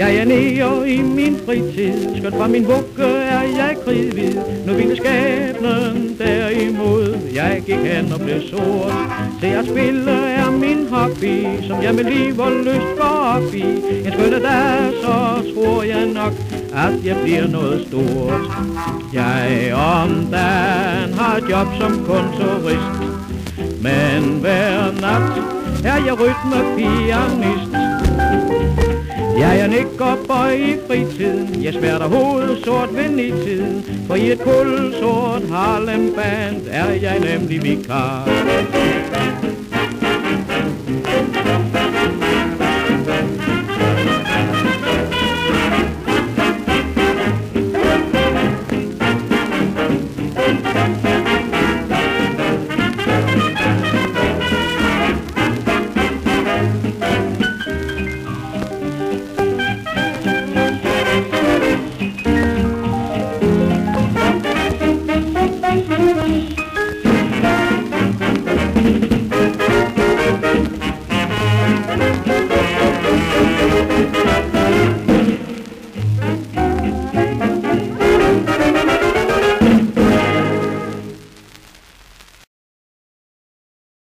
Jeg er nede i min fritid, skønt fra min vugge er jeg kridhvid. Nu ville skæbnen derimod, jeg gik hen og blev sort. Se at spille er min hobby, som jeg med liv og lyst går op i. En skønne dag, så tror jeg nok, at jeg bliver noget stort. Jeg om dagen har job som kontorist, men hver nat er jeg rytmepianist. Jeg er nikker i fritiden, jeg smærter hovedet sort ved nitiden, for i et kulsort Harlem band er jeg nemlig vikar.